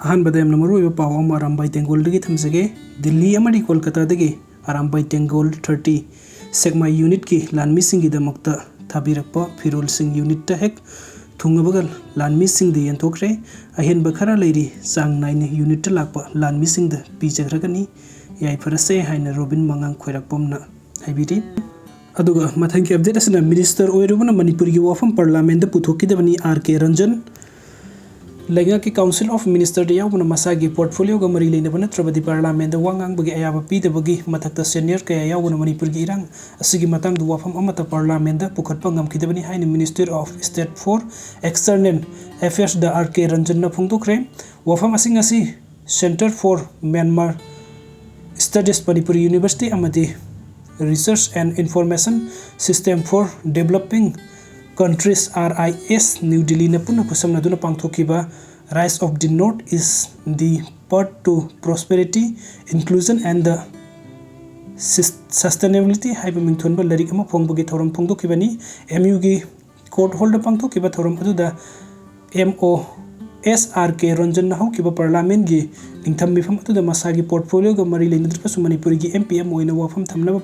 अहनबद यामना मरुओइबा पाव अमा अरामबाई tengol दगी थमजगे दिल्ली अमदी कोलकाता दगी अरामबाई tengol 30 सेगमा यूनिट की लानमी सिंगी दमक्ता थाबिरकपा फिरोल सिंग यूनिट ता हेक थुंगबगल लानमी सिंग दे यंतोखरे अहेन बखरा लेरी सांग nine unit Lakpa लानमी Singh the पीजग्रगनी याई फरसे हाइना रोबिन मंगांग खोइरकपमना हाइबिरी अदुगा मथंग की अपडेट असना मिनिस्टर ओइरुबना मणिपुर की वाफम पार्लियामेंट पुथोखिदबनी आर.के. रंजन लेगा की काउंसिल ऑफ मिनिस्टर दे यावना मसा की पोर्टफोलियो ग मरी लेने नत्रबदी पार्लियामेंट वांगांग बगी अयाबा पीदबगी मथक्ता सीनियर कया यावना मणिपुर की इरांग असिगी मतंग दु वाफम अमता पार्लियामेंट पुखटपा ngamkhidabani हाइन minister of state for external affairs द आर.के. रंजन न फोंदोखरे वाफम असिंग असि centre for Myanmar studies Manipur university अमदी research and information system for developing countries RIS New Delhi न पुनः खुसमनदुना पांगथोखिबा rise of the north is the part to prosperity inclusion and the sustainability हाइब मिंथोनबा लरिक अमा फोंगबगी थौरम फोंगदोखिबानी MU की कोर्ट होल्ड पांगथोखिबा थौरम अदुदा MOS.R.K. रंजन न हौकिबा पार्लियामेंट की निंगथम मिफम अदुदा मसागी पोर्टफोलियो ग मरी लेनद्रपसु मणिपुर की MPM ओइना वाफम थमनबा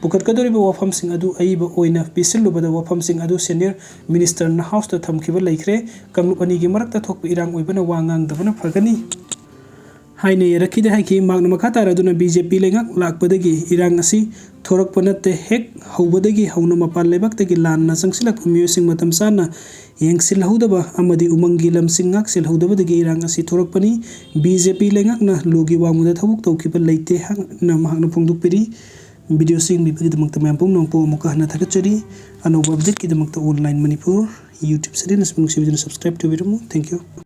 पुखटकदोरिबा वाफम सिंग अदु अइबा ओइना पिसिलुबदा वाफम सिंग अदु सीनियर मिनिस्टर न हाउस ता थमखिबा लैखरे कांगलुप अनि की मरकता थोकप इरांग ओइबना वांगांग दबना फगनी हाइने यरखिदे हाइकी मागना मखा तारादुना बीजेपी लेंगाक लाकपदगी इरांग असि थोरकप नते हेक हौबदगी हौना मपाल लेबक्तगी लानना संगसिलक म्यूसिंग मतम साना येंगसिलहौदबा अमदी उमंगी लमसिंगाक सिलहौदबदगी इरांग असि थोरकपनी बीजेपी लेंगाकना लोगी वामुदा थबुक तौखिबा लैते हांगना महागना फोंदोकपिरी वीडियो सिंग बिबगिदमक्ता मैमपुम नोंपो मुका हना थगचरी अनोबा अपडेट किदमक्ता ऑनलाइन मणिपुर यूट्यूब से subscribe to video thank you.